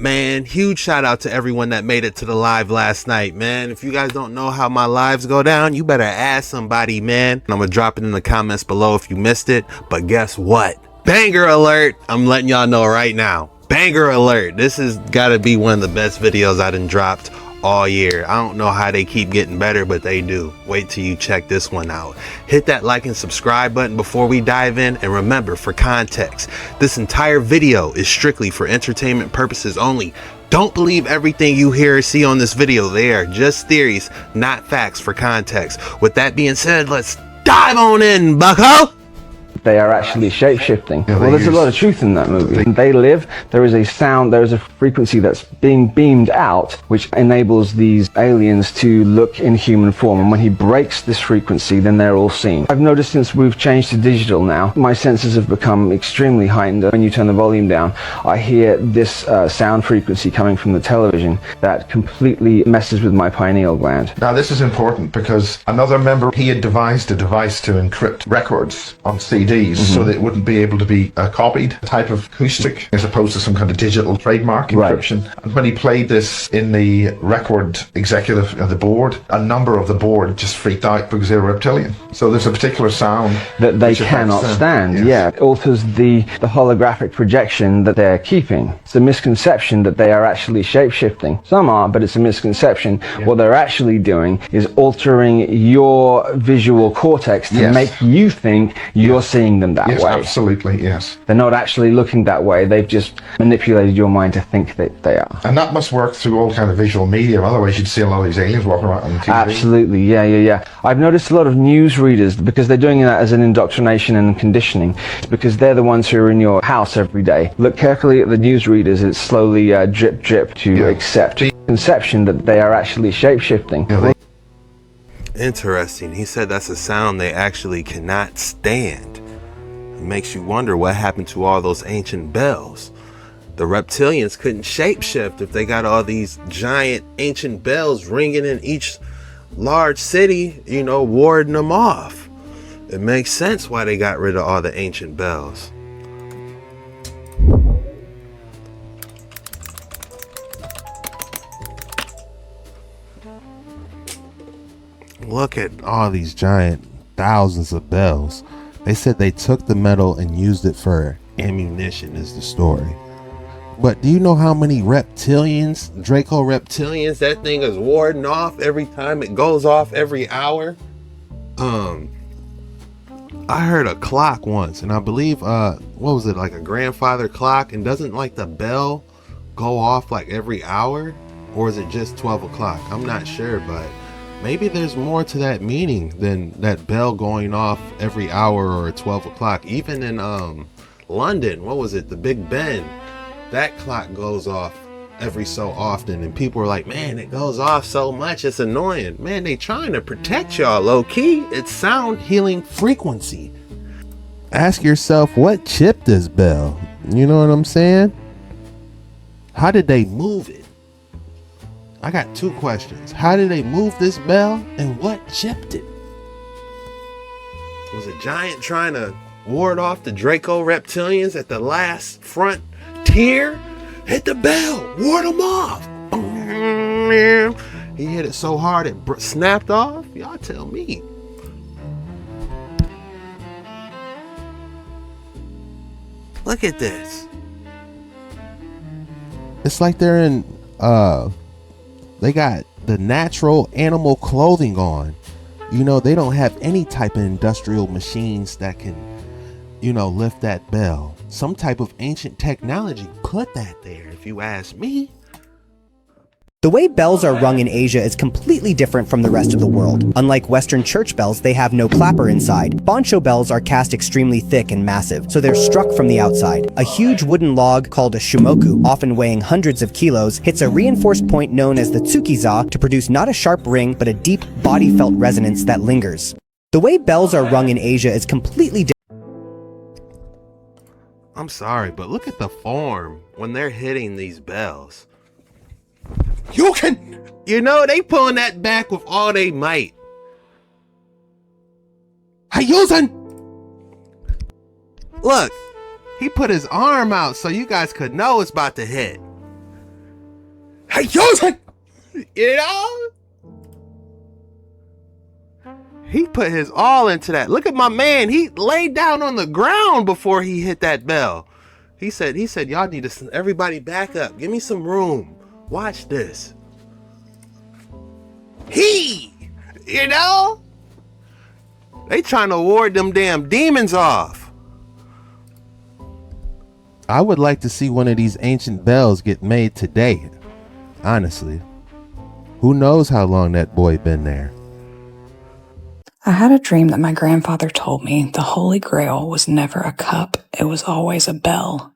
Man, huge shout out to everyone that made it to the live last night, man. If you guys don't know how my lives go down, you better ask somebody, man. I'm gonna drop it in the comments below if you missed it. But guess what? Banger alert! I'm letting y'all know right now. Banger alert! This has gotta be one of the best videos I done dropped all year. I don't know how they keep getting better, but they do. Wait till you check this one out. Hit that like and subscribe button before we dive in, and remember, for context, this entire video is strictly for entertainment purposes only. Don't believe everything you hear or see on this video. They are just theories, not facts. For context. With that being said, let's dive on in, bucko! They are actually shape-shifting. Well, there's a lot of truth in that movie. They live, there is a sound, there is a frequency that's being beamed out, which enables these aliens to look in human form. And when he breaks this frequency, then they're all seen. I've noticed since we've changed to digital now, my senses have become extremely heightened. When you turn the volume down, I hear this sound frequency coming from the television that completely messes with my pineal gland. Now, this is important because another member, he had devised a device to encrypt records on CDs. So that it wouldn't be able to be copied, a type of acoustic as opposed to some kind of digital trademark encryption. Right. And when he played this in the record executive of the board, a number of the board just freaked out because they were reptilian. So there's a particular sound that they cannot stand. Yes. Yeah, it alters the holographic projection that they're keeping. It's a misconception that they are actually shape-shifting. Some are, but it's a misconception. Yeah. What they're actually doing is altering your visual cortex to make you think you're seeing them that way. Absolutely, yes. They're not actually looking that way. They've just manipulated your mind to think that they are. And that must work through all kind of visual media. Otherwise, you'd see a lot of these aliens walking around on TV. Absolutely, yeah. I've noticed a lot of news readers, because they're doing that as an indoctrination and conditioning, because they're the ones who are in your house every day. Look carefully at the news readers. It's slowly drip, drip to accept the conception that they are actually shape-shifting. Interesting. He said that's a sound they actually cannot stand. It makes you wonder what happened to all those ancient bells. The reptilians couldn't shapeshift if they got all these giant ancient bells ringing in each large city, you know, warding them off. It makes sense why they got rid of all the ancient bells. Look at all these giant thousands of bells. They said they took the metal and used it for ammunition, is the story. But do you know how many reptilians, Draco reptilians, that thing is warding off every time it goes off every hour? I heard a clock once, and I believe, what was it, like a grandfather clock? And doesn't like the bell go off like every hour? Or is it just 12 o'clock? I'm not sure, but maybe there's more to that meaning than that bell going off every hour or 12 o'clock. Even in London, what was it? The Big Ben. That clock goes off every so often. And people are like, man, it goes off so much. It's annoying. Man, they trying to protect y'all low key. It's sound healing frequency. Ask yourself, what chipped this bell? You know what I'm saying? How did they move it? I got two questions. How did they move this bell, and what chipped it? Was a giant trying to ward off the Draco reptilians at the last frontier? Hit the bell, ward them off. He hit it so hard it snapped off. Y'all tell me. Look at this. It's like they're in they got the natural animal clothing on. You know, they don't have any type of industrial machines that can, you know, lift that bell. Some type of ancient technology put that there, if you ask me. The way bells are rung in Asia is completely different from the rest of the world. Unlike Western church bells, they have no clapper inside. Bancho bells are cast extremely thick and massive, so they're struck from the outside. A huge wooden log called a shumoku, often weighing hundreds of kilos, hits a reinforced point known as the tsukiza to produce not a sharp ring, but a deep body-felt resonance that lingers. The way bells are rung in Asia is completely different. I'm sorry, but look at the form when they're hitting these bells. You know, they pulling that back with all they might. Look, he put his arm out so you guys could know it's about to hit. Hey, yo, you know? He put his all into that. Look at my man. He laid down on the ground before he hit that bell. He said, y'all need to, everybody back up. Give me some room. Watch this. You know? They trying to ward them damn demons off. I would like to see one of these ancient bells get made today. Honestly. Who knows how long that boy been there? I had a dream that my grandfather told me the Holy Grail was never a cup, it was always a bell,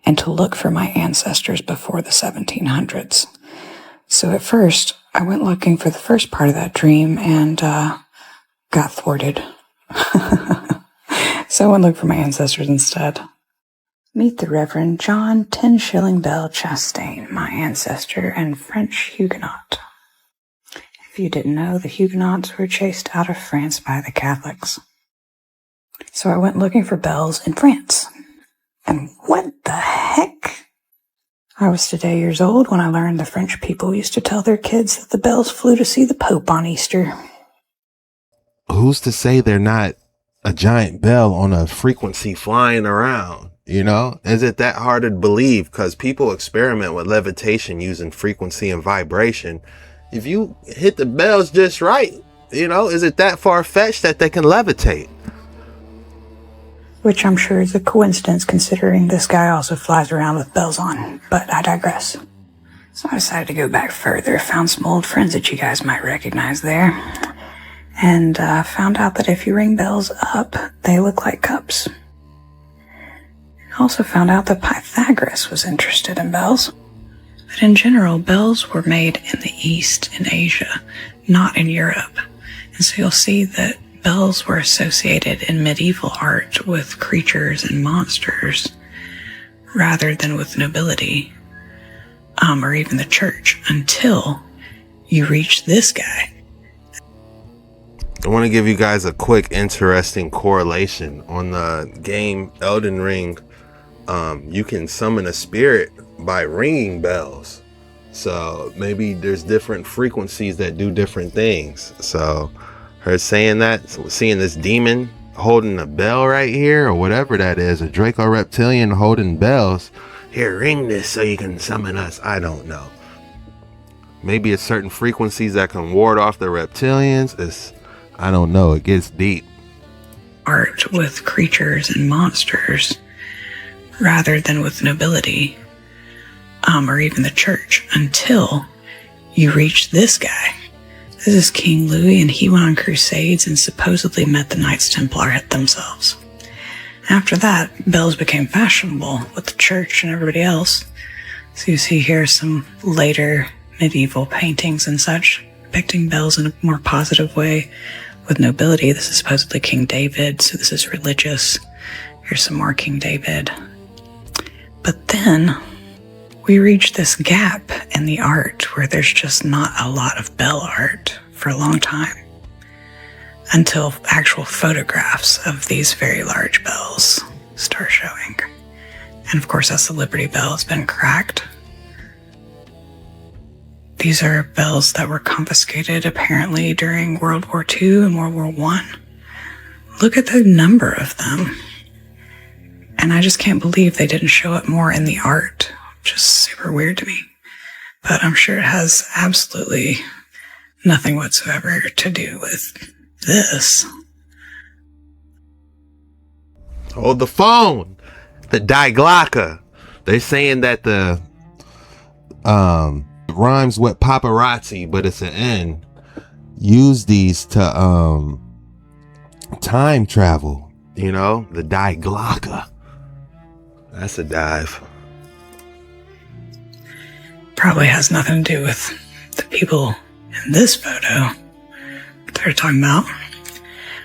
and to look for my ancestors before the 1700s. So at first, I went looking for the first part of that dream and got thwarted. So I went looking for my ancestors instead. Meet the Reverend John 10-shilling Bell Chastain, my ancestor and French Huguenot. If you didn't know, the Huguenots were chased out of France by the Catholics. So I went looking for bells in France. And what the heck? I was today years old when I learned the French people used to tell their kids that the bells flew to see the Pope on Easter. Who's to say they're not a giant bell on a frequency flying around? You know, is it that hard to believe? Because people experiment with levitation using frequency and vibration. If you hit the bells just right, you know, is it that far-fetched that they can levitate? Which I'm sure is a coincidence considering this guy also flies around with bells on, but I digress. So I decided to go back further, found some old friends that you guys might recognize there, and found out that if you ring bells up, they look like cups. Also found out that Pythagoras was interested in bells. But in general, bells were made in the East, in Asia, not in Europe. And so you'll see that bells were associated in medieval art with creatures and monsters rather than with nobility, or even the church, until you reach this guy. I want to give you guys a quick, interesting correlation. On the game Elden Ring, you can summon a spirit by ringing bells. So maybe there's different frequencies that do different things. So her saying that, so seeing this demon holding a bell right here or whatever that is, a Draco Reptilian holding bells, here, ring this so you can summon us. I don't know. Maybe it's certain frequencies that can ward off the reptilians. I don't know. It gets deep. Art with creatures and monsters rather than with nobility, or even the church, until you reach this guy. This is King Louis, and he went on crusades and supposedly met the Knights Templar themselves. After that, bells became fashionable with the church and everybody else. So you see here some later medieval paintings and such, depicting bells in a more positive way with nobility. This is supposedly King David, so this is religious. Here's some more King David. But then we reach this gap in the art where there's just not a lot of bell art for a long time, until actual photographs of these very large bells start showing. And of course, as the Liberty Bell has been cracked. These are bells that were confiscated apparently during World War II and World War I. Look at the number of them. And I just can't believe they didn't show it more in the art. Just super weird to me. But I'm sure it has absolutely nothing whatsoever to do with this. Hold the phone. The Diglocka. They're saying that the rhymes with paparazzi, but it's an N. Use these to time travel. You know, the Diglocka. That's a dive. Probably has nothing to do with the people in this photo that they're talking about.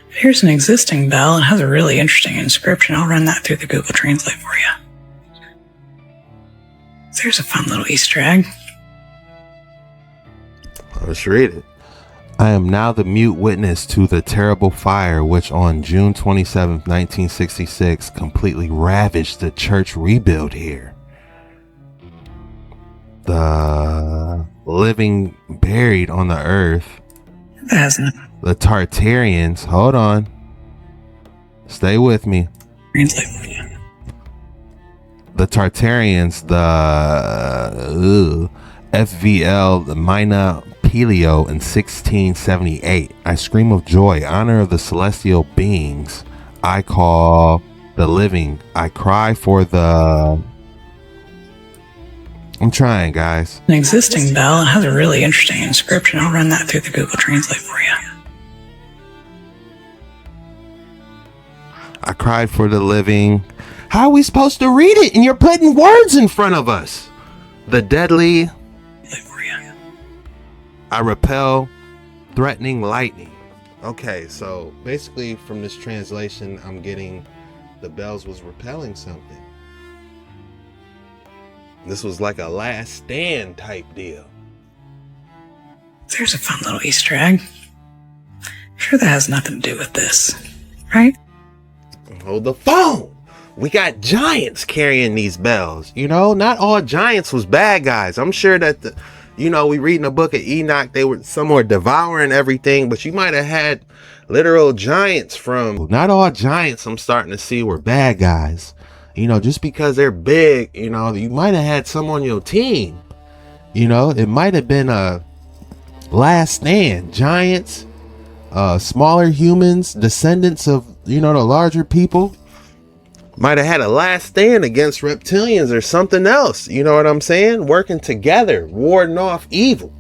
Here's an existing bell and has a really interesting inscription. I'll run that through the Google Translate for you. There's a fun little Easter egg. Let's read it. I am now the mute witness to the terrible fire which on June 27th, 1966 completely ravaged the church rebuild here. The living buried on the earth. That hasn't The Tartarians, hold on. Stay with me. translated for you. The Tartarians, the FVL, the Mina Pelio in 1678. I scream of joy, honor of the celestial beings. I call the living. I cry for the... I'm trying, guys. An existing bell has a really interesting inscription. I'll run that through the Google Translate for you. I cried for the living. How are we supposed to read it? And you're putting words in front of us. The deadly. For you. I repel threatening lightning. Okay, so basically from this translation, I'm getting the bells was repelling something. This was like a last stand type deal. There's a fun little Easter egg. Sure, that has nothing to do with this, right? Hold the phone. We got giants carrying these bells. You know, not all giants was bad guys. I'm sure that we read in the book of Enoch, some were devouring everything, but you might have had literal giants from. Not all giants I'm starting to see were bad guys. You know, just because they're big, you might have had some on your team. It might have been a last stand. Giants, smaller humans, descendants of, the larger people. Might have had a last stand against reptilians or something else. You know what I'm saying? Working together, warding off evil.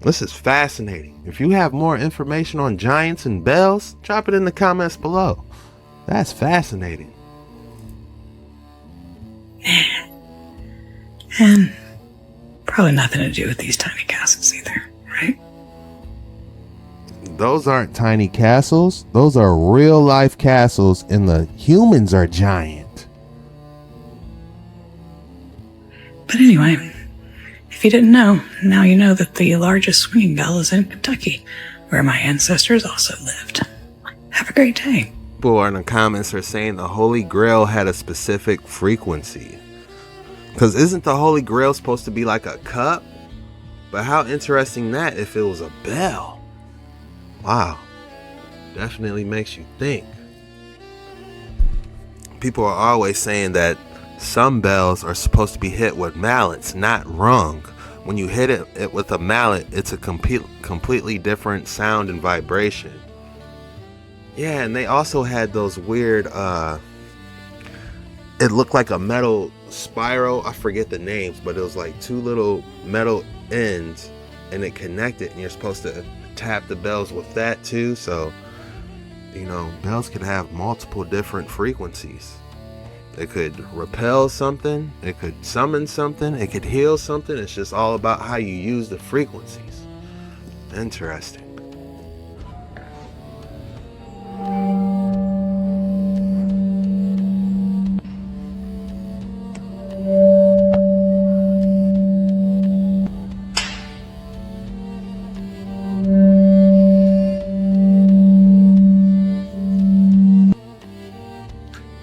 This is fascinating. If you have more information on giants and bells, drop it in the comments below. That's fascinating. And probably nothing to do with these tiny castles either, right? Those aren't tiny castles. Those are real life castles, and the humans are giant. But anyway, if you didn't know, now you know that the largest swinging bell is in Kentucky, where my ancestors also lived. Have a great day. People in the comments are saying the Holy Grail had a specific frequency. Because isn't the Holy Grail supposed to be like a cup? But how interesting that if it was a bell. Wow. Definitely makes you think. People are always saying that some bells are supposed to be hit with mallets, not rung. When you hit it with a mallet, it's a completely different sound and vibration. Yeah, and they also had those weird, it looked like a metal spiral. I forget the names, but it was like two little metal ends and it connected, and you're supposed to tap the bells with that too. So, bells could have multiple different frequencies. It could repel something, it could summon something, it could heal something. It's just all about how you use the frequencies. Interesting.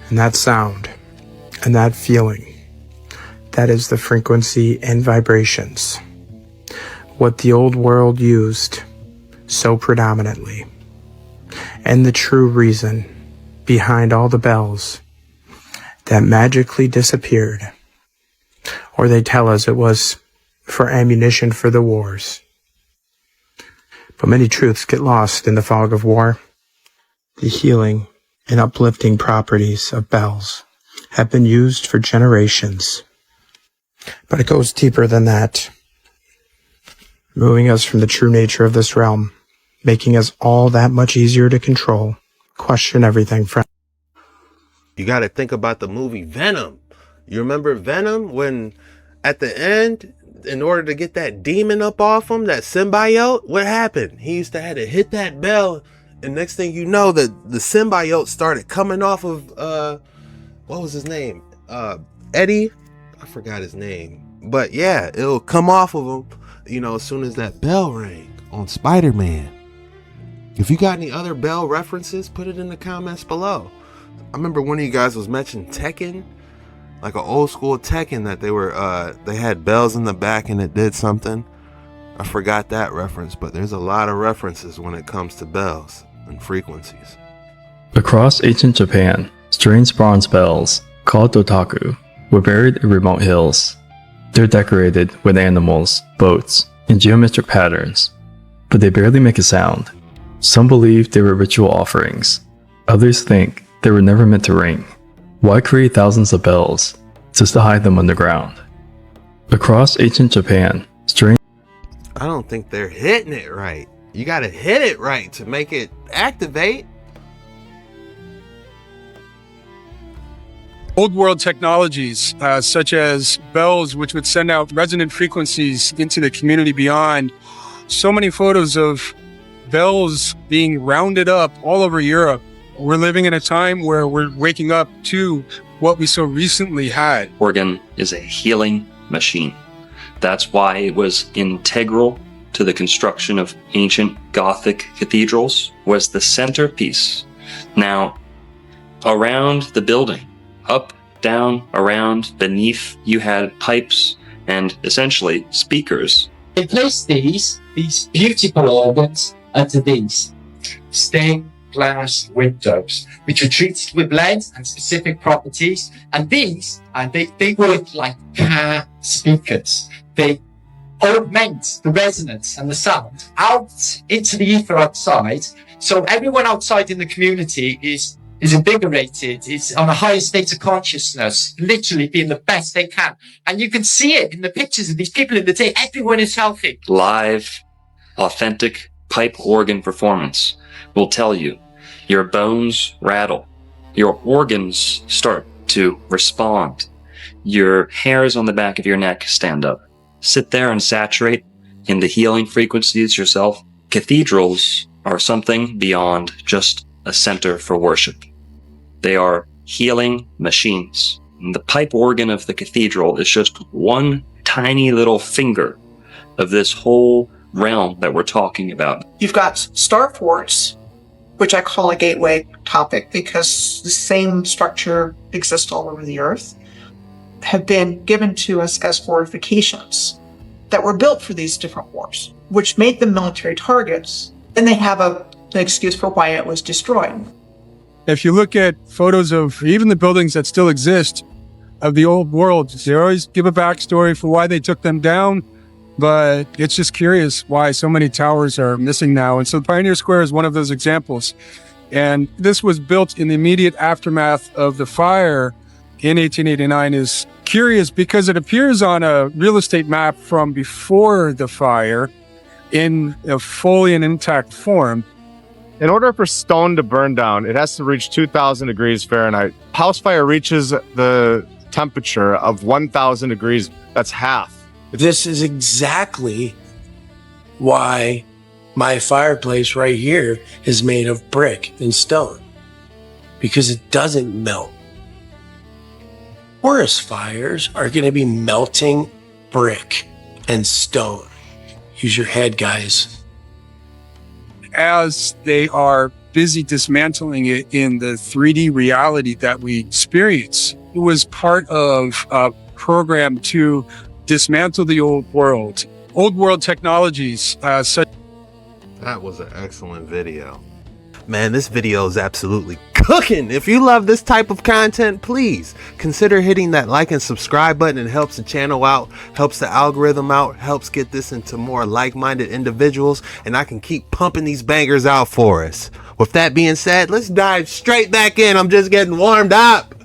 And that sound and that feeling, that is the frequency and vibrations. What the old world used so predominantly. And the true reason behind all the bells that magically disappeared. Or they tell us it was for ammunition for the wars. But many truths get lost in the fog of war. The healing and uplifting properties of bells have been used for generations. But it goes deeper than that, moving us from the true nature of this realm, making us all that much easier to control, question everything from. You got to think about the movie Venom. You remember Venom when at the end, in order to get that demon up off him, that symbiote, what happened? He used to have to hit that bell. And next thing you know, the symbiote started coming off of, what was his name? Eddie? I forgot his name. But yeah, it'll come off of him, as soon as that bell rang on Spider-Man. If you got any other bell references, put it in the comments below. I remember one of you guys was mentioning Tekken, like an old school Tekken that they had bells in the back and it did something. I forgot that reference, but there's a lot of references when it comes to bells and frequencies. Across ancient Japan, strange bronze bells, called dotaku, were buried in remote hills. They're decorated with animals, boats, and geometric patterns, but they barely make a sound. Some believe they were ritual offerings. Others think they were never meant to ring. Why create thousands of bells just to hide them underground? Across ancient Japan, strange... I don't think they're hitting it right. You gotta hit it right to make it activate. Old world technologies, such as bells, which would send out resonant frequencies into the community beyond. So many photos of bells being rounded up all over Europe. We're living in a time where we're waking up to what we so recently had. Organ is a healing machine. That's why it was integral to the construction of ancient Gothic cathedrals, was the centerpiece. Now, around the building, up, down, around, beneath, you had pipes and essentially speakers. They place these beautiful organs under these stained glass windows, which are treated with lead and specific properties. And these, they work like car speakers. They augment the resonance and the sound out into the ether outside. So everyone outside in the community is invigorated, is on a higher state of consciousness, literally being the best they can. And you can see it in the pictures of these people in the day. Everyone is healthy. Live, authentic pipe organ performance will tell you your bones rattle, your organs start to respond, your hairs on the back of your neck stand up. Sit there and saturate in the healing frequencies yourself. Cathedrals are something beyond just a center for worship. They are healing machines. And the pipe organ of the cathedral is just one tiny little finger of this whole realm that we're talking about. You've got star forts, which I call a gateway topic because the same structure exists all over the earth, have been given to us as fortifications that were built for these different wars, which made them military targets. And they have an excuse for why it was destroyed. If you look at photos of even the buildings that still exist of the old world, they always give a backstory for why they took them down, but it's just curious why so many towers are missing now. And so Pioneer Square is one of those examples. And this was built in the immediate aftermath of the fire in 1889 is curious because it appears on a real estate map from before the fire in a fully and intact form. In order for stone to burn down, it has to reach 2,000 degrees Fahrenheit. House fire reaches the temperature of 1,000 degrees. That's half. This is exactly why my fireplace right here is made of brick and stone, because it doesn't melt. Forest fires are going to be melting brick and stone. Use your head, guys. As they are busy dismantling it in the 3D reality that we experience, it was part of a program to dismantle the old world. Old world technologies, such... That was an excellent video. Man, this video is absolutely cooking. If you love this type of content, please consider hitting that like and subscribe button. It helps the channel out, helps the algorithm out, helps get this into more like-minded individuals, and I can keep pumping these bangers out for us. With that being said, let's dive straight back in. I'm just getting warmed up.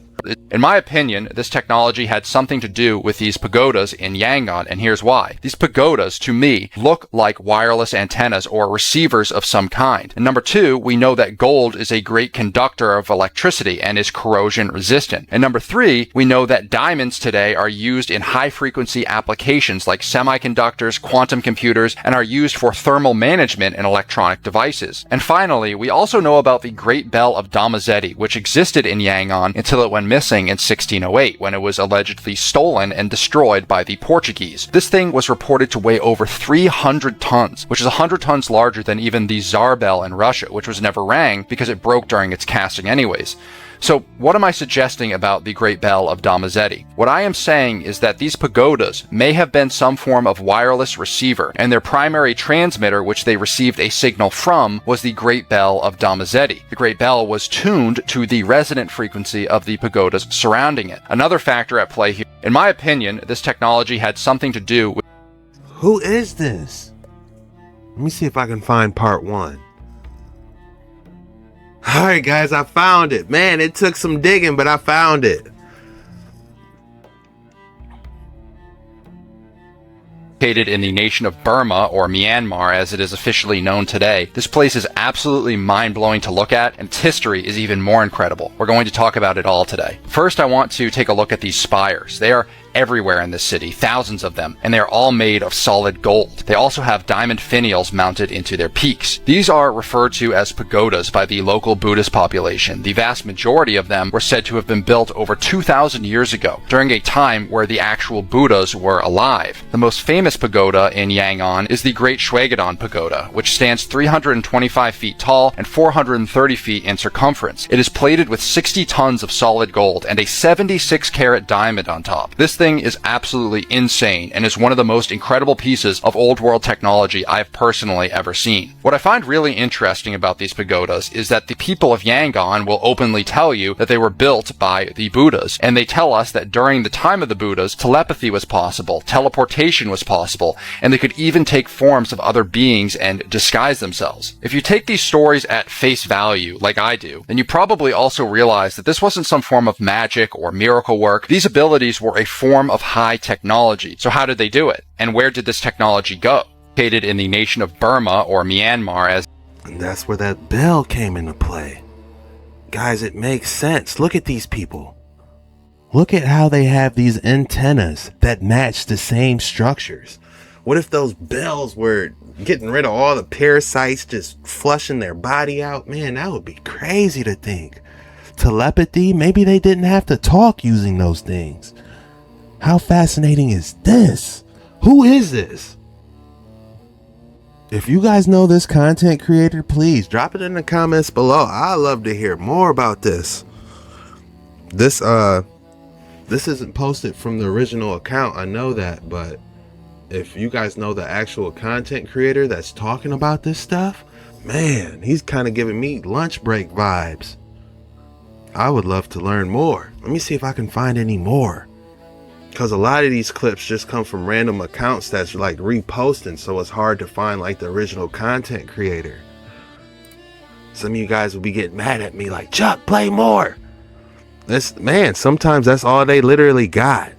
In my opinion, this technology had something to do with these pagodas in Yangon, and here's why. These pagodas, to me, look like wireless antennas or receivers of some kind. And number two, we know that gold is a great conductor of electricity and is corrosion resistant. And number three, we know that diamonds today are used in high-frequency applications like semiconductors, quantum computers, and are used for thermal management in electronic devices. And finally, we also know about the Great Bell of Damazetti, which existed in Yangon until it went missing in 1608 when it was allegedly stolen and destroyed by the Portuguese. This thing was reported to weigh over 300 tons, which is 100 tons larger than even the Tsar bell in Russia, which was never rang because it broke during its casting anyways. So what am I suggesting about the Great Bell of Damazetti? What I am saying is that these pagodas may have been some form of wireless receiver, and their primary transmitter, which they received a signal from, was the Great Bell of Damazetti. The Great Bell was tuned to the resonant frequency of the pagodas surrounding it. Another factor at play here, in my opinion, this technology had something to do with... Who is this? Let me see if I can find part 1. Alright guys, I found it. Man, it took some digging, but I found it. Located in the nation of Burma, or Myanmar as it is officially known today. This place is absolutely mind-blowing to look at, and its history is even more incredible. We're going to talk about it all today. First, I want to take a look at these spires. They are everywhere in this city, thousands of them, and they are all made of solid gold. They also have diamond finials mounted into their peaks. These are referred to as pagodas by the local Buddhist population. The vast majority of them were said to have been built over 2,000 years ago, during a time where the actual Buddhas were alive. The most famous pagoda in Yangon is the Great Shwegadon Pagoda, which stands 325 feet tall and 430 feet in circumference. It is plated with 60 tons of solid gold and a 76-carat diamond on top. This thing is absolutely insane and is one of the most incredible pieces of old world technology I've personally ever seen. What I find really interesting about these pagodas is that the people of Yangon will openly tell you that they were built by the Buddhas, and they tell us that during the time of the Buddhas, telepathy was possible, teleportation was possible, and they could even take forms of other beings and disguise themselves. If you take these stories at face value, like I do, then you probably also realize that this wasn't some form of magic or miracle work. These abilities were a form of high technology. So how did they do it? And where did this technology go? Located in the nation of Burma, or Myanmar as... And that's where that bell came into play. Guys, it makes sense. Look at these people. Look at how they have these antennas that match the same structures. What if those bells were getting rid of all the parasites, just flushing their body out? Man, that would be crazy to think. Telepathy, maybe they didn't have to talk using those things. How fascinating is this? Who is this? If you guys know this content creator, please drop it in the comments below. I'd love to hear more about this. This isn't posted from the original account, I know that, but if you guys know the actual content creator that's talking about this stuff, man, he's kind of giving me lunch break vibes. I would love to learn more. Let me see if I can find any more. Because a lot of these clips just come from random accounts that's like reposting, so it's hard to find like the original content creator. Some of you guys will be getting mad at me like, Chuck, play more. Man, sometimes that's all they literally got.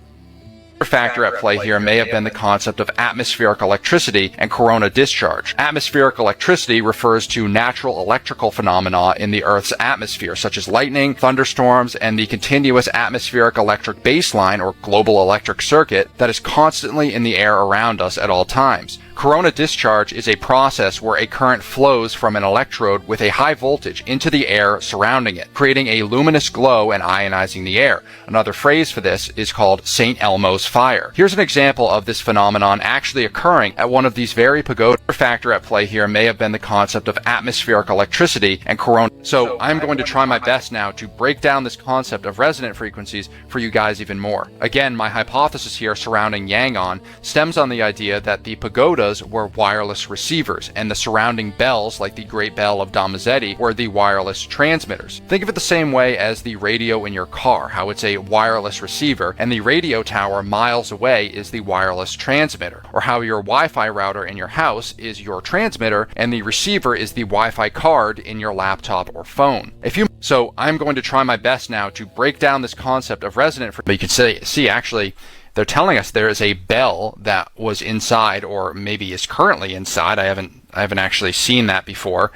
Factor at play here may have been the concept of atmospheric electricity and corona discharge. Atmospheric electricity refers to natural electrical phenomena in the Earth's atmosphere, such as lightning, thunderstorms, and the continuous atmospheric electric baseline or global electric circuit that is constantly in the air around us at all times. Corona discharge is a process where a current flows from an electrode with a high voltage into the air surrounding it, creating a luminous glow and ionizing the air. Another phrase for this is called St. Elmo's fire. Here's an example of this phenomenon actually occurring at one of these very pagodas. The factor at play here may have been the concept of atmospheric electricity and corona. So I'm going to try my best now to break down this concept of resonant frequencies for you guys even more. Again, my hypothesis here surrounding Yangon stems on the idea that the pagodas were wireless receivers, and the surrounding bells, like the Great Bell of Damazetti, were the wireless transmitters. Think of it the same way as the radio in your car, how it's a wireless receiver, and the radio tower miles away is the wireless transmitter, or how your Wi-Fi router in your house is your transmitter, and the receiver is the Wi-Fi card in your laptop or phone. So I'm going to try my best now to break down this concept of resonant frequency. But you can see actually, they're telling us there is a bell that was inside, or maybe is currently inside. I haven't actually seen that before,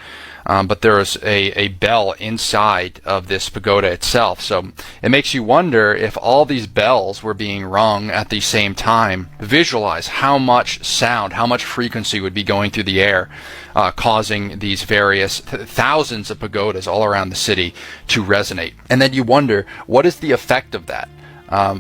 but there is a bell inside of this pagoda itself. So it makes you wonder if all these bells were being rung at the same time. Visualize how much sound, how much frequency would be going through the air, causing these various thousands of pagodas all around the city to resonate. And then you wonder, what is the effect of that?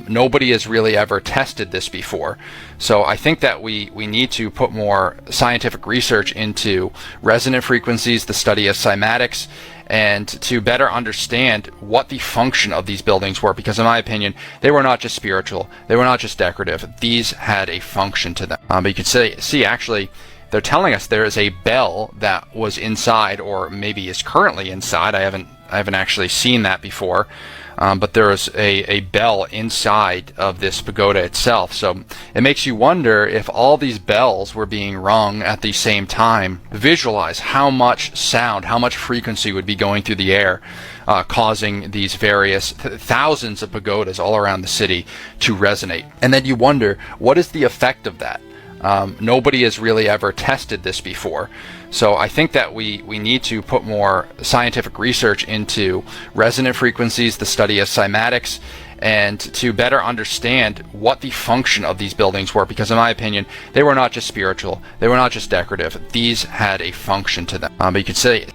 Nobody has really ever tested this before. So I think that we need to put more scientific research into resonant frequencies, the study of cymatics, and to better understand what the function of these buildings were, because in my opinion, they were not just spiritual, they were not just decorative. These had a function to them. But you can see actually, they're telling us there is a bell that was inside, or maybe is currently inside. I haven't actually seen that before. But there is a bell inside of this pagoda itself. So it makes you wonder if all these bells were being rung at the same time. Visualize how much sound, how much frequency would be going through the air, causing these various thousands of pagodas all around the city to resonate. And then you wonder, what is the effect of that? Nobody has really ever tested this before. So I think that we need to put more scientific research into resonant frequencies, the study of cymatics, and to better understand what the function of these buildings were, because in my opinion, they were not just spiritual, they were not just decorative. These had a function to them. But you could say,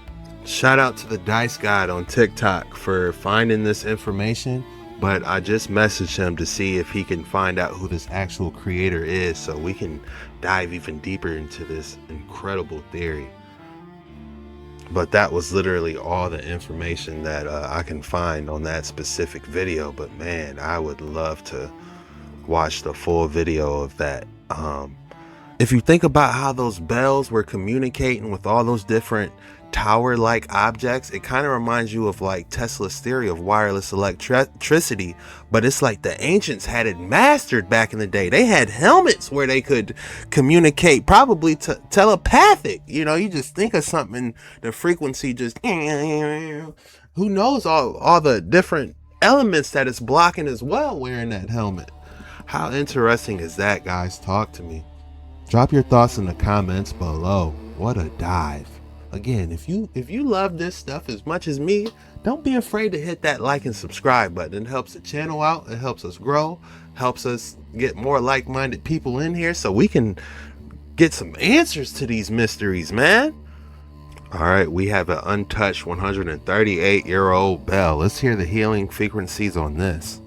shout out to the Dice God on TikTok for finding this information. But I just messaged him to see if he can find out who this actual creator is, so we can dive even deeper into this incredible theory. But that was literally all the information that I can find on that specific video. But man, I would love to watch the full video of that. If you think about how those bells were communicating with all those different tower-like objects, it kind of reminds you of like Tesla's theory of wireless electricity, but it's like the ancients had it mastered back in the day. They had helmets where they could communicate, probably telepathic. You know, you just think of something, the frequency just, who knows all the different elements that it's blocking as well wearing that helmet. How interesting is that, guys? Talk to me. Drop your thoughts in the comments below. What a dive. Again, if you love this stuff as much as me, don't be afraid to hit that like and subscribe button. It helps the channel out, it helps us grow, helps us get more like-minded people in here so we can get some answers to these mysteries, man. All right, we have an untouched 138-year-old bell. Let's hear the healing frequencies on this.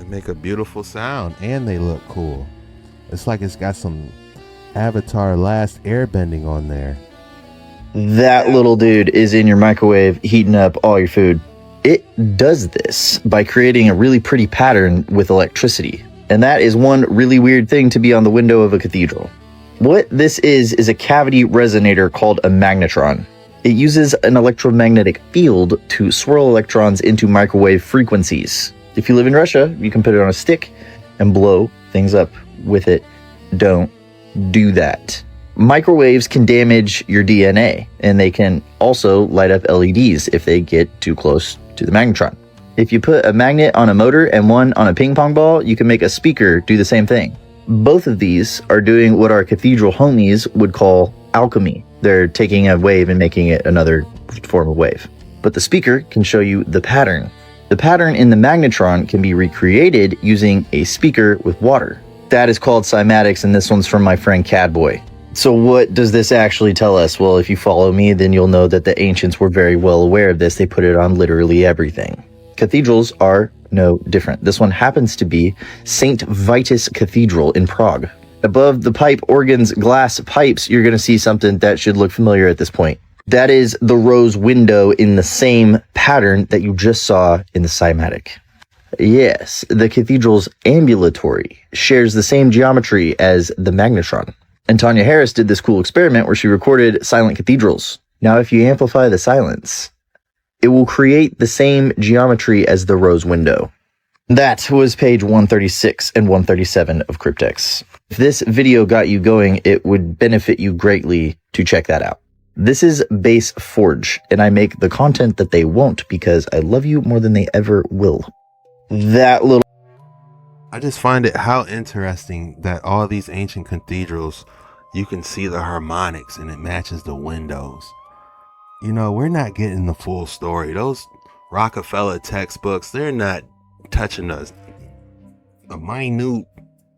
Make a beautiful sound, and they look cool. It's like it's got some Avatar Last Airbending on there. That little dude is in your microwave heating up all your food. It does this by creating a really pretty pattern with electricity. And that is one really weird thing to be on the window of a cathedral. What this is a cavity resonator called a magnetron. It uses an electromagnetic field to swirl electrons into microwave frequencies. If you live in Russia, you can put it on a stick and blow things up with it. Don't do that. Microwaves can damage your DNA, and they can also light up LEDs if they get too close to the magnetron. If you put a magnet on a motor and one on a ping pong ball, you can make a speaker do the same thing. Both of these are doing what our cathedral homies would call alchemy. They're taking a wave and making it another form of wave. But the speaker can show you the pattern. The pattern in the magnetron can be recreated using a speaker with water. That is called cymatics, and this one's from my friend Cadboy. So what does this actually tell us? Well, if you follow me, then you'll know that the ancients were very well aware of this. They put it on literally everything. Cathedrals are no different. This one happens to be St. Vitus Cathedral in Prague. Above the pipe organ's glass pipes, you're going to see something that should look familiar at this point. That is the rose window in the same pattern that you just saw in the cymatic. Yes, the cathedral's ambulatory shares the same geometry as the magnetron. And Tanya Harris did this cool experiment where she recorded silent cathedrals. Now, if you amplify the silence, it will create the same geometry as the rose window. That was page 136 and 137 of Cryptex. If this video got you going, it would benefit you greatly to check that out. This is Base Forge, and I make the content that they won't because I love you more than they ever will. That little... I just find it how interesting that all these ancient cathedrals, you can see the harmonics and it matches the windows. You know, we're not getting the full story. Those Rockefeller textbooks, they're not touching a minute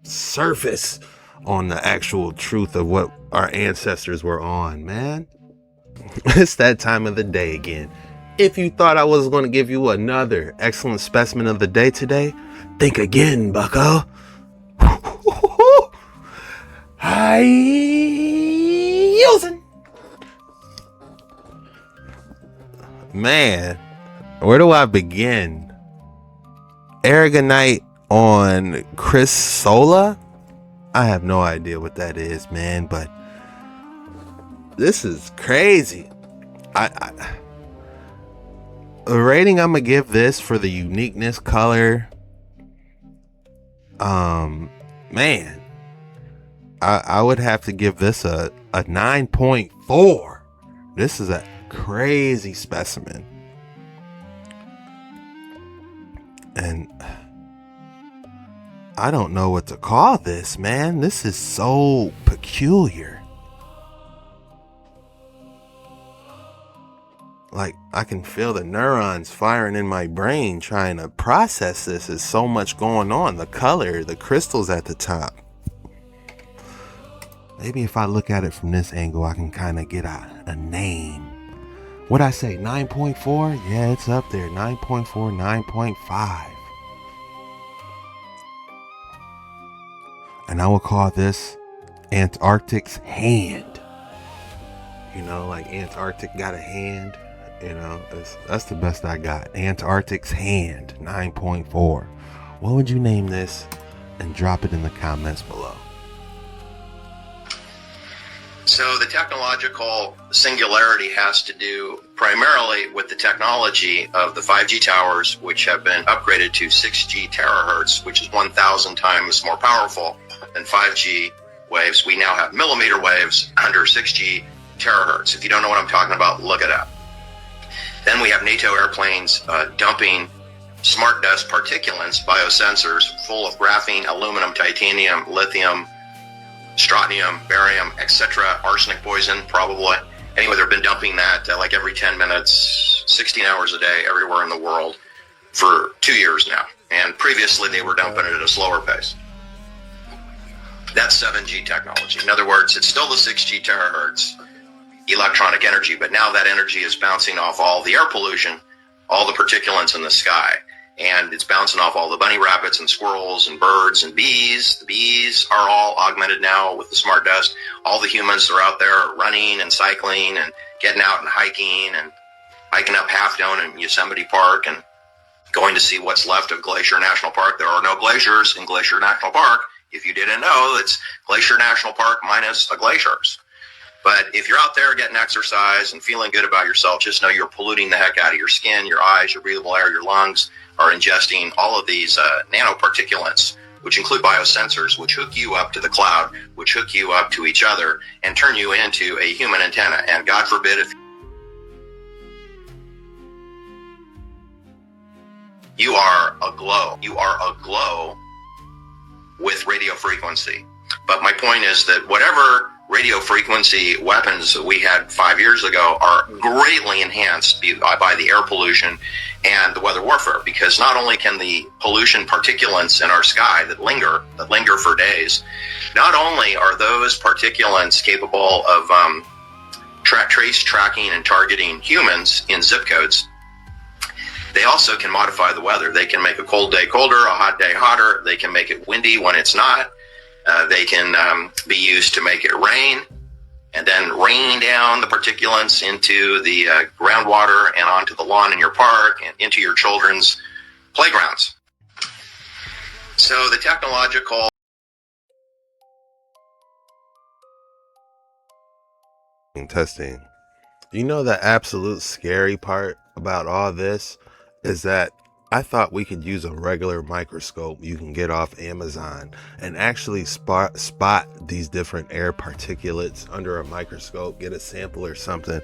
surface on the actual truth of what our ancestors were on, man. It's that time of the day again. If you thought I was going to give you another excellent specimen of the day today, think again, bucko. Hi, using. Man, where do I begin? Aragonite on Chrysola? I have no idea what that is, man, but this is crazy. The rating I'm gonna give this for the uniqueness, color, man, I would have to give this a 9.4. This is a crazy specimen. And I don't know what to call this, man. This is so peculiar. Like, I can feel the neurons firing in my brain trying to process this. There's so much going on. The color, the crystals at the top. Maybe if I look at it from this angle, I can kind of get a name. What'd I say, 9.4? Yeah, it's up there. 9.4, 9.5. And I will call this Antarctic's hand. You know, like Antarctic got a hand. You know, that's the best I got. Antarctic's hand, 9.4. What would you name this? And drop it in the comments below. So the technological singularity has to do primarily with the technology of the 5G towers, which have been upgraded to 6G terahertz, which is 1,000 times more powerful than 5G waves. We now have millimeter waves under 6G terahertz. If you don't know what I'm talking about, look it up. Then we have NATO airplanes dumping smart dust particulates, biosensors, full of graphene, aluminum, titanium, lithium, strontium, barium, etc., arsenic poison, probably. Anyway, they've been dumping that like every 10 minutes, 16 hours a day, everywhere in the world for 2 years now. And previously, they were dumping it at a slower pace. That's 7G technology. In other words, it's still the 6G terahertz electronic energy, but now that energy is bouncing off all the air pollution, all the particulates in the sky. And it's bouncing off all the bunny rabbits and squirrels and birds and bees. The bees are all augmented now with the smart dust. All the humans are out there running and cycling and getting out and hiking up Half Dome in Yosemite Park and going to see what's left of Glacier National Park. There are no glaciers in Glacier National Park. If you didn't know, it's Glacier National Park minus the glaciers. But if you're out there getting exercise and feeling good about yourself, just know you're polluting the heck out of your skin, your eyes, your breathable air, your lungs are ingesting all of these nanoparticulates, which include biosensors, which hook you up to the cloud, which hook you up to each other and turn you into a human antenna. And God forbid if you are aglow with radio frequency. But my point is that whatever radio frequency weapons that we had 5 years ago are greatly enhanced by the air pollution and the weather warfare, because not only can the pollution particulates in our sky that linger for days, not only are those particulates capable of tracking and targeting humans in zip codes, they also can modify the weather. They can make a cold day colder, a hot day hotter. They can make it windy when it's not. They can be used to make it rain and then rain down the particulates into the groundwater and onto the lawn in your park and into your children's playgrounds. So the technological testing. You know, the absolute scary part about all this is that I thought we could use a regular microscope you can get off Amazon and actually spot these different air particulates under a microscope, get a sample or something.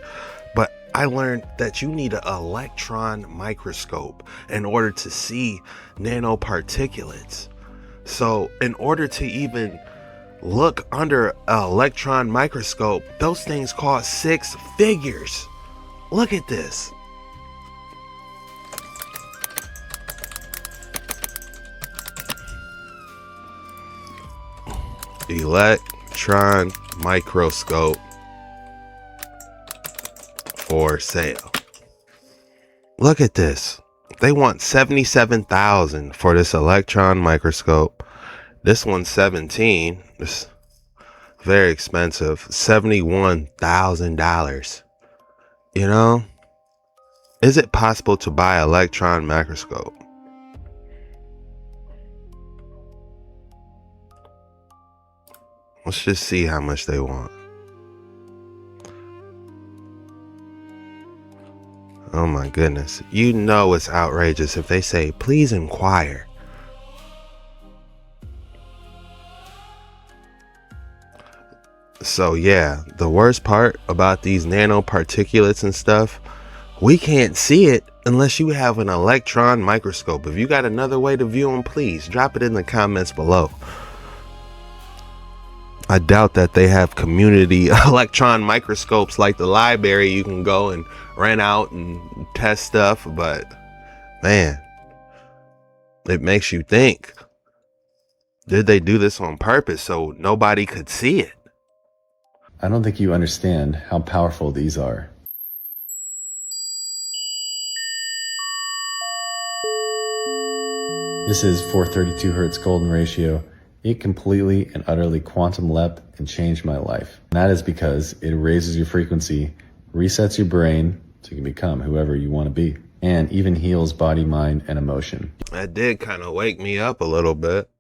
But I learned that you need an electron microscope in order to see nanoparticulates. So in order to even look under an electron microscope, those things cost 6 figures. Look at this. Electron microscope for sale. Look at this. They want $77,000 for this electron microscope. This one's 17. It's very expensive. $71,000. You know? Is it possible to buy an electron microscope? Let's just see how much they want. Oh my goodness. You know it's outrageous if they say, please inquire. So yeah, the worst part about these nanoparticulates and stuff, we can't see it unless you have an electron microscope. If you got another way to view them, please drop it in the comments below. I doubt that they have community electron microscopes like the library you can go and rent out and test stuff, but man, it makes you think. Did they do this on purpose so nobody could see it? I don't think you understand how powerful these are. This is 432 Hertz golden ratio. It completely and utterly quantum leapt and changed my life. And that is because it raises your frequency, resets your brain so you can become whoever you want to be, and even heals body, mind, and emotion. That did kind of wake me up a little bit.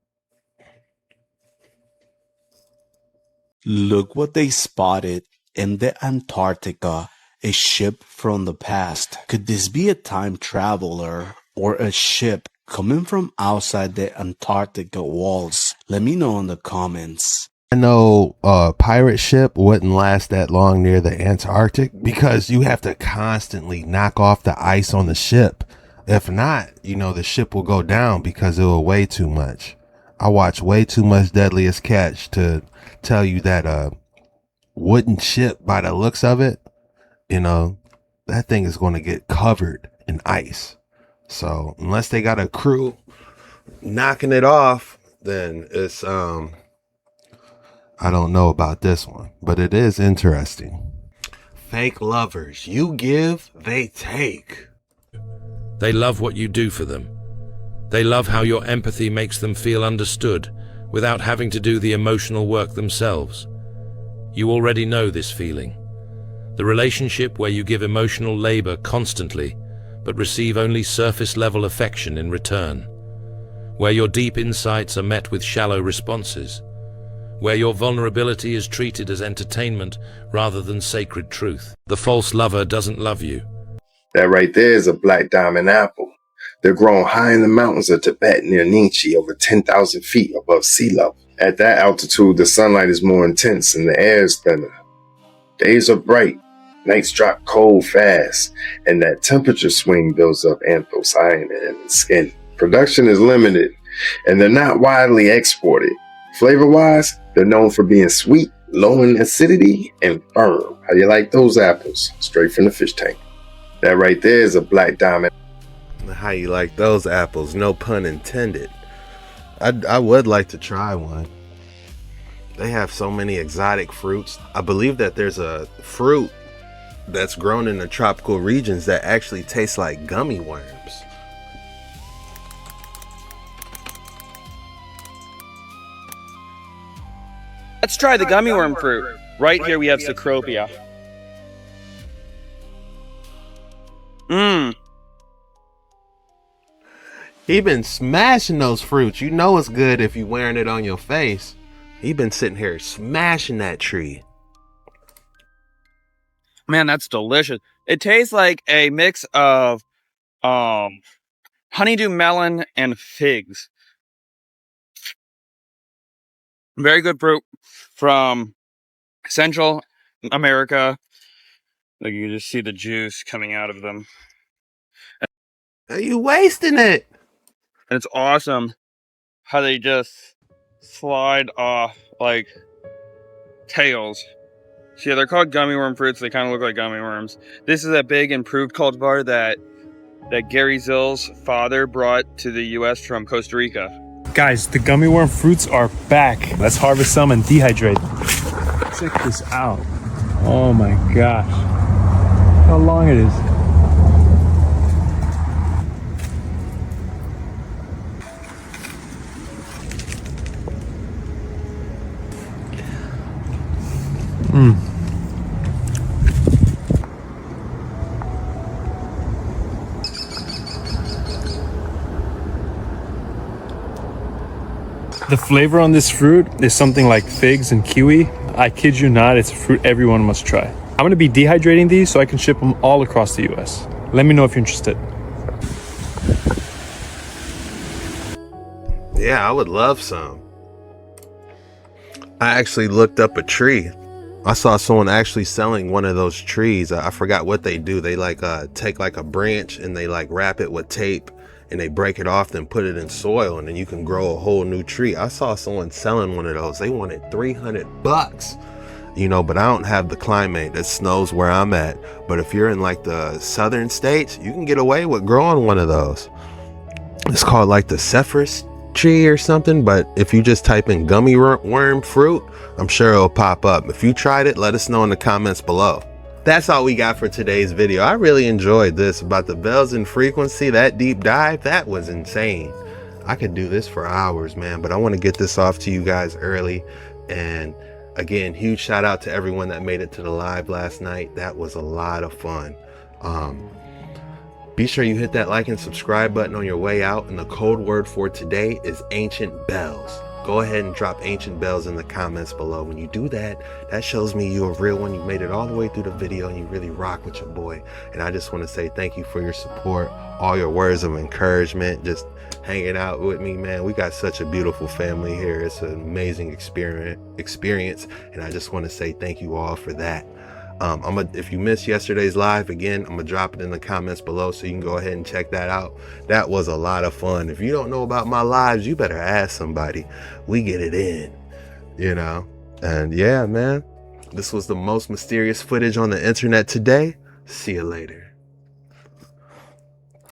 Look what they spotted in the Antarctica, a ship from the past. Could this be a time traveler or a ship coming from outside the Antarctica walls? Let me know in the comments. I know a pirate ship wouldn't last that long near the Antarctic because you have to constantly knock off the ice on the ship. If not, you know, the ship will go down because it will weigh too much. I watch way too much Deadliest Catch to tell you that a wooden ship, by the looks of it, you know, that thing is going to get covered in ice. So unless they got a crew knocking it off, then it's I don't know about this one, but it is interesting. Fake lovers, you give, they take. They love what you do for them. They love how your empathy makes them feel understood without having to do the emotional work themselves. You already know this feeling. The relationship where you give emotional labor constantly but receive only surface-level affection in return. Where your deep insights are met with shallow responses. Where your vulnerability is treated as entertainment rather than sacred truth. The false lover doesn't love you. That right there is a black diamond apple. They're grown high in the mountains of Tibet near Nietzsche, over 10,000 feet above sea level. At that altitude, the sunlight is more intense and the air is thinner. Days are bright, nights drop cold fast, and that temperature swing builds up anthocyanin in the skin. Production is limited, and they're not widely exported. Flavor-wise, they're known for being sweet, low in acidity, and firm. How do you like those apples? Straight from the fish tank. That right there is a black diamond. How you like those apples? No pun intended. I would like to try one. They have so many exotic fruits. I believe that there's a fruit that's grown in the tropical regions that actually tastes like gummy worms. Let's try the gummy worm fruit. Right here we have Cecropia. Mmm. He been smashing those fruits. You know it's good if you wearing it on your face. He been sitting here smashing that tree. Man, that's delicious. It tastes like a mix of honeydew melon and figs. Very good fruit from Central America. Like you can just see the juice coming out of them. Are you wasting it? And it's awesome. how they just slide off like tails. So yeah, they're called gummy worm fruits. They kind of look like gummy worms. This is a big improved cultivar that Gary Zill's father brought to the U.S. from Costa Rica. Guys, the gummy worm fruits are back. Let's harvest some and dehydrate. Check this out. Oh my gosh. How long it is. The flavor on this fruit is something like figs and kiwi. I kid you not, it's a fruit everyone must try. I'm gonna be dehydrating these so I can ship them all across the US. Let me know if you're interested. Yeah, I would love some. I actually looked up a tree. I saw someone actually selling one of those trees. I forgot what they do. They like take like a branch and they like wrap it with tape and they break it off and put it in soil and then you can grow a whole new tree. I saw someone selling one of those. They wanted $300, you know, but I don't have the climate. It snows where I'm at. But if you're in like the southern states, you can get away with growing one of those. It's called like the Cephas tree or something, but if you just type in gummy worm fruit, I'm sure it'll pop up. If you tried it, let us know in the comments below. That's all we got for today's video. I really enjoyed this about the bells and frequency. That deep dive, that was insane. I could do this for hours, man, but I want to get this off to you guys early. And again, huge shout out to everyone that made it to the live last night. That was a lot of fun. Be sure you hit that like and subscribe button on your way out, and the code word for today is ancient bells. Go ahead and drop ancient bells in the comments below. When you do that, that shows me you're a real one. You made it all the way through the video and you really rock with your boy. And I just want to say thank you for your support, all your words of encouragement, just hanging out with me, man. We got such a beautiful family here. It's an amazing experience, and I just want to say thank you all for that. If you missed yesterday's live, again, I'm gonna drop it in the comments below so you can go ahead and check that out. That was a lot of fun. If you don't know about my lives, you better ask somebody. We get it in, you know. And yeah, man, this was the most mysterious footage on the internet today. See you later.